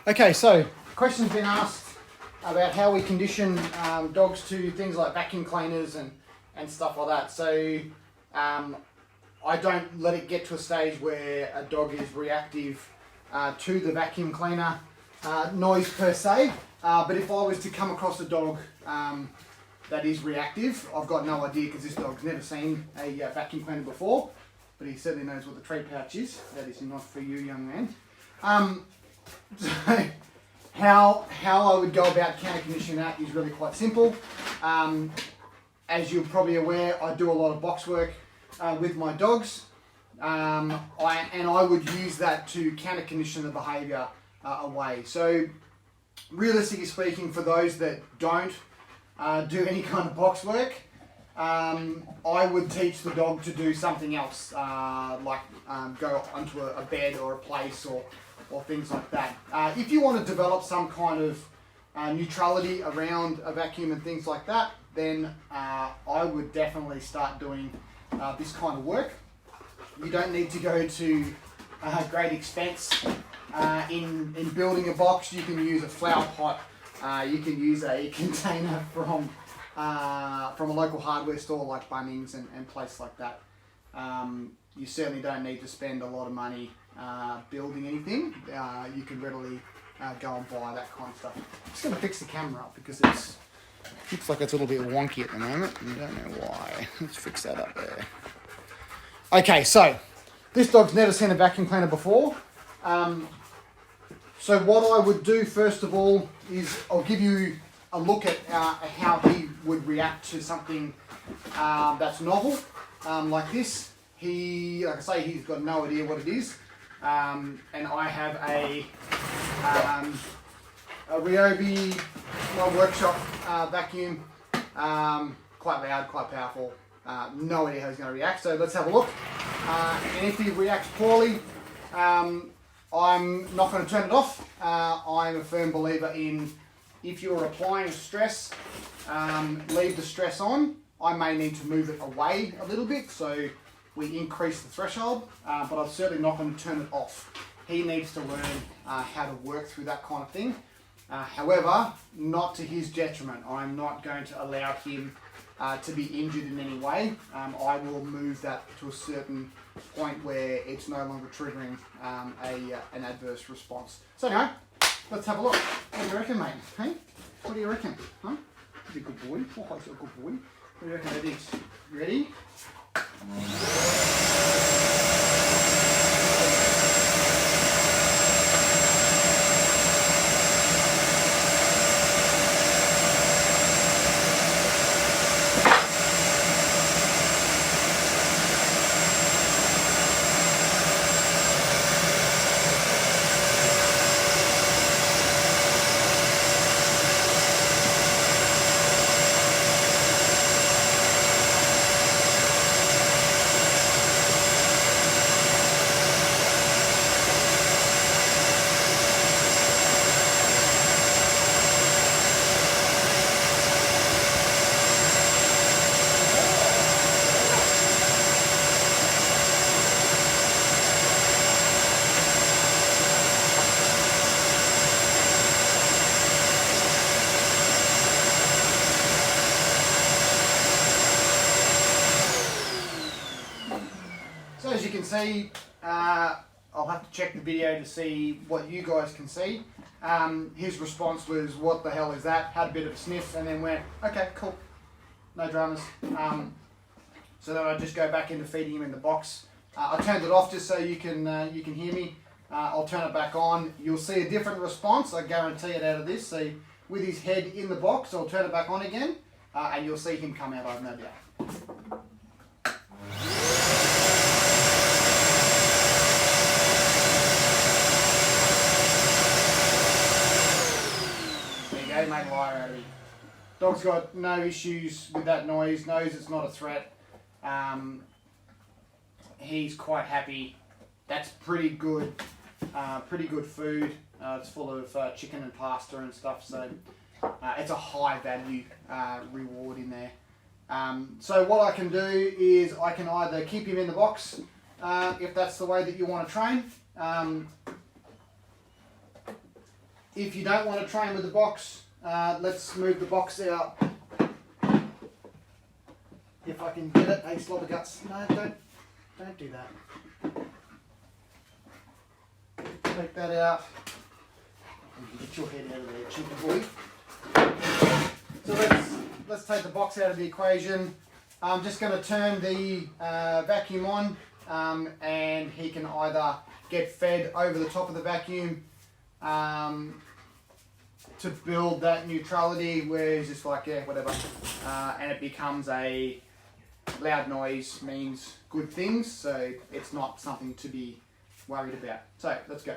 Okay, so questions been asked about how we condition dogs to things like vacuum cleaners and stuff like that. So I don't let it get to a stage where a dog is reactive to the vacuum cleaner noise per se. But if I was to come across a dog that is reactive, I've got no idea because this dog's never seen a vacuum cleaner before, but he certainly knows what the treat pouch is. That is not for you, young man. So how I would go about counter conditioning that is really quite simple. As you're probably aware, I do a lot of box work with my dogs, and I would use that to counter condition the behaviour away. So realistically speaking, for those that don't do any kind of box work, I would teach the dog to do something else, like go onto a bed or a place or things like that. If you want to develop some kind of neutrality around a vacuum and things like that, then I would definitely start doing this kind of work. You don't need to go to great expense in building a box. You can use a flower pot. You can use a container from a local hardware store like Bunnings and places like that. You certainly don't need to spend a lot of money building anything. You can readily go and buy that kind of stuff. I'm just going to fix the camera up because it looks like it's a little bit wonky at the moment. I don't know why. Let's fix that up there. Okay, so this dog's never seen a vacuum cleaner before. So what I would do first of all is I'll give you a look at how he would react to something that's novel, like this. Like I say, he's got no idea what it is. And I have a Ryobi workshop vacuum, quite loud, quite powerful. No idea how he's going to react, so let's have a look. And if he reacts poorly, I'm not going to turn it off. I'm a firm believer in, if you're applying stress, leave the stress on. I may need to move it away a little bit, so we increase the threshold, but I'm certainly not going to turn it off. He needs to learn how to work through that kind of thing. However, not to his detriment. I'm not going to allow him to be injured in any way. I will move that to a certain point where it's no longer triggering an adverse response. So anyway, let's have a look. What do you reckon, mate? Hey? What do you reckon? Huh? He's a good boy. Oh, he's a good boy. What do you reckon it is? Ready? So as you can see, I'll have to check the video to see what you guys can see. His response was, "What the hell is that?" Had a bit of a sniff and then went, "Okay, cool, no dramas." So then I just go back into feeding him in the box. I turned it off just so you can hear me. I'll turn it back on. You'll see a different response, I guarantee it, out of this. So with his head in the box, I'll turn it back on again, and you'll see him come out, I have no doubt. Made a liar out of him. Dog's got no issues with that noise, knows it's not a threat. He's quite happy. That's pretty good food. It's full of chicken and pasta and stuff, so it's a high value reward in there. So what I can do is I can either keep him in the box if that's the way that you want to train. if you don't want to train with the box, let's move the box out. If I can get it, hey slobberguts. No, don't do that. Take that out. Get your head out of there, cheeky boy. So let's take the box out of the equation. I'm just going to turn the vacuum on, and he can either get fed over the top of the vacuum to build that neutrality where he's just like, yeah, whatever, and it becomes a loud noise means good things, so it's not something to be worried about. So let's go.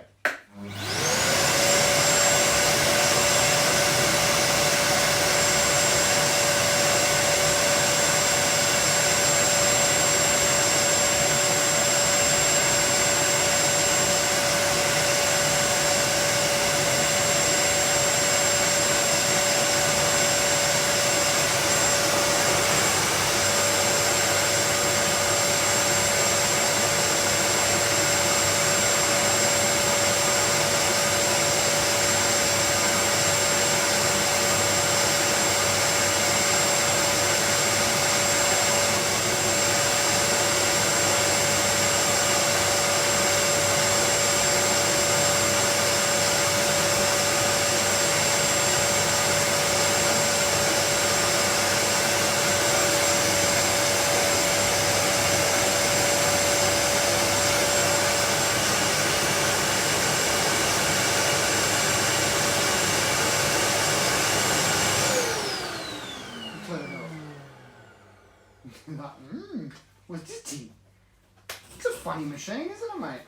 What's this tea? It's a funny machine, isn't it, mate?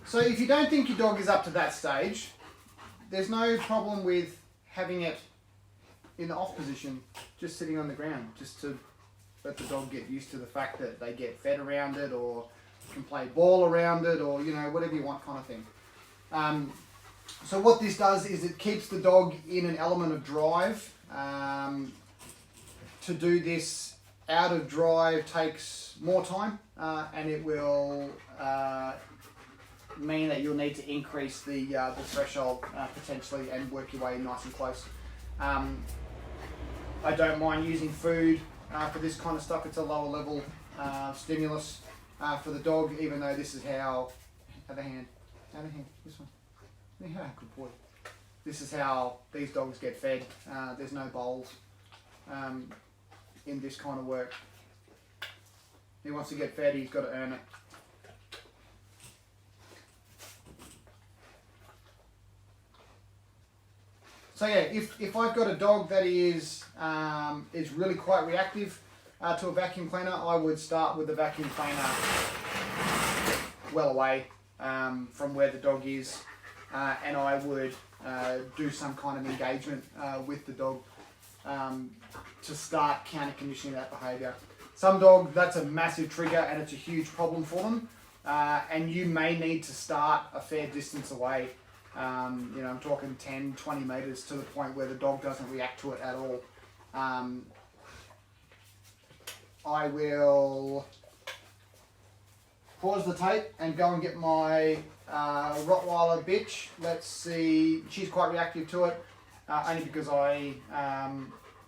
So if you don't think your dog is up to that stage, there's no problem with having it in the off position, just sitting on the ground, just to let the dog get used to the fact that they get fed around it, or can play ball around it, or whatever you want kind of thing. So what this does is it keeps the dog in an element of drive. To do this out of drive takes more time, and it will mean that you'll need to increase the threshold potentially and work your way nice and close. I don't mind using food for this kind of stuff. It's a lower level stimulus for the dog, even though this is how, other hand, this one. Yeah, good boy. This is how these dogs get fed. There's no bowls in this kind of work. He wants to get fed, he's got to earn it. So yeah, if I've got a dog that is really quite reactive to a vacuum cleaner, I would start with the vacuum cleaner well away from where the dog is, and I would do some kind of engagement with the dog to start counter-conditioning that behaviour. Some dogs, that's a massive trigger and it's a huge problem for them, and you may need to start a fair distance away. I'm talking 10, 20 metres to the point where the dog doesn't react to it at all. I will pause the tape and go and get my Rottweiler bitch. Let's see, she's quite reactive to it, only because I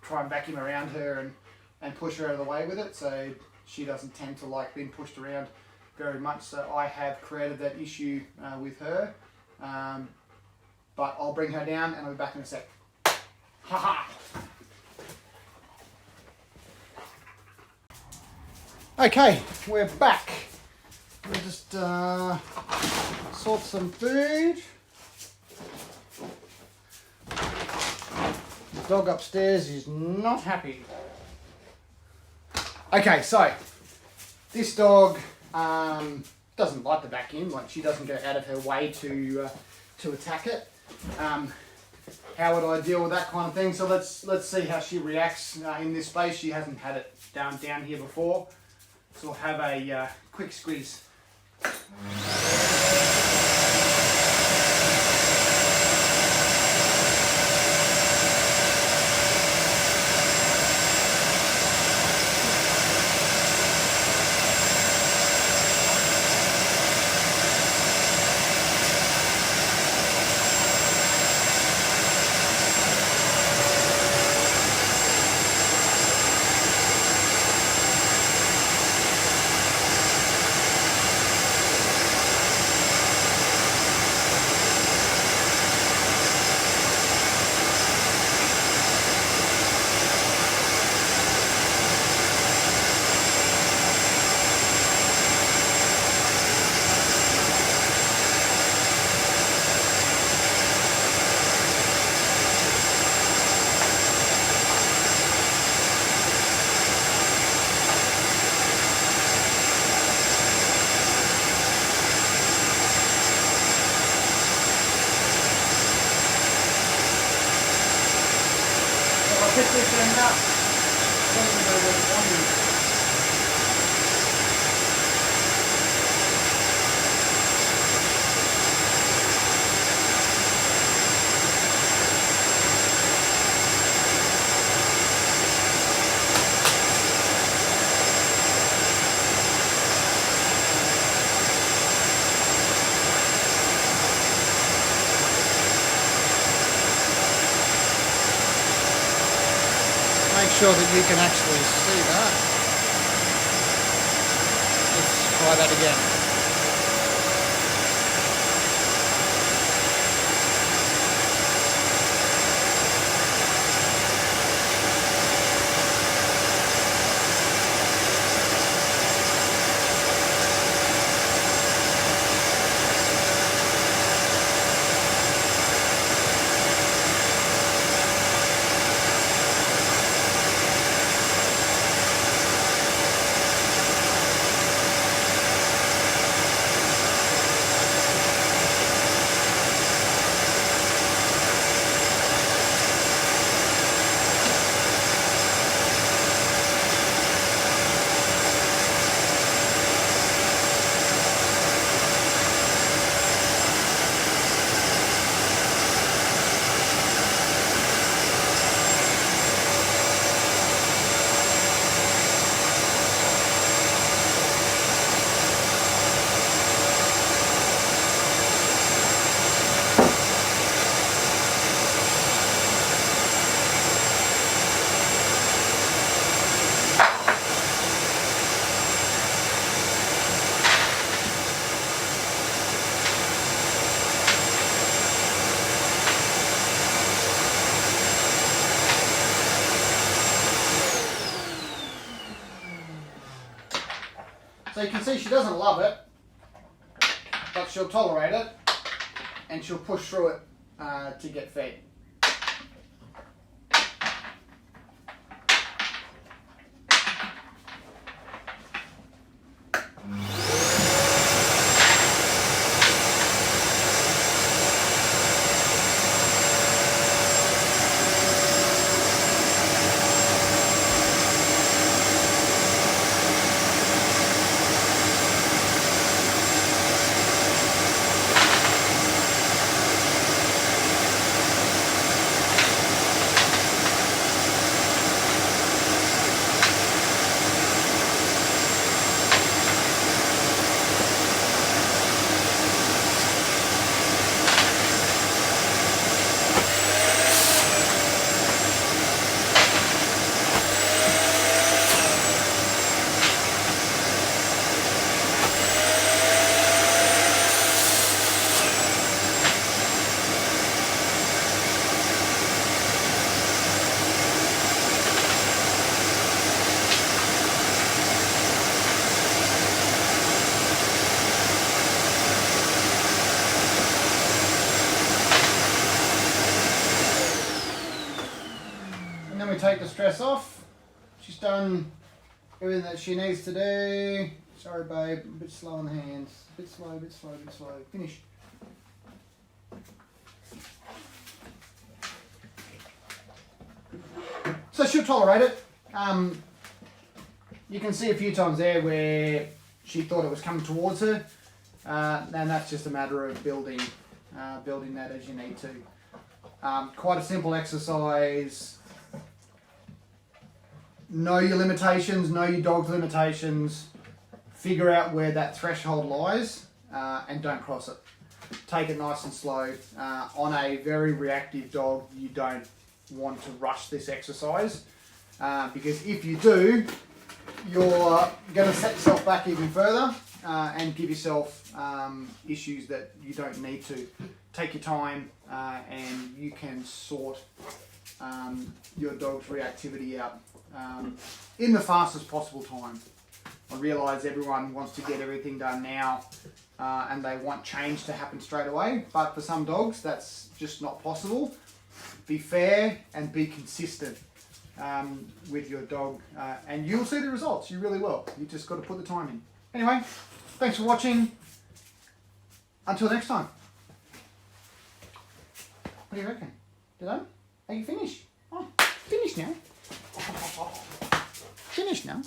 try and vacuum around her and push her out of the way with it, so she doesn't tend to like being pushed around very much. So I have created that issue with her, but I'll bring her down and I'll be back in a sec. Ha-ha! Okay, we're back. We'll just sort some food. The dog upstairs is not happy. Okay, so this dog doesn't like the vacuum. Like, she doesn't go out of her way to attack it. How would I deal with that kind of thing? So let's see how she reacts in this space. She hasn't had it down here before, so we'll have a quick squeeze. sure that you can actually see that. Let's try that again. So you can see she doesn't love it, but she'll tolerate it and she'll push through it to get fed. And then we take the stress off. She's done everything that she needs to do. Sorry babe, a bit slow on the hands. A bit slow, a bit slow, a bit slow. Finish. So she'll tolerate it. You can see a few times there where she thought it was coming towards her. And that's just a matter of building that as you need to. Quite a simple exercise. Know your limitations, know your dog's limitations, figure out where that threshold lies, and don't cross it. Take it nice and slow. On a very reactive dog, you don't want to rush this exercise, because if you do, you're going to set yourself back even further and give yourself issues that you don't need to. Take your time and you can sort your dog's reactivity out in the fastest possible time. I realise everyone wants to get everything done now and they want change to happen straight away, but for some dogs that's just not possible. Be fair and be consistent with your dog and you'll see the results, you really will. You just got to put the time in. Anyway, thanks for watching. Until next time. What do you reckon? Done? Are you finished? Oh, finished now. Finished now.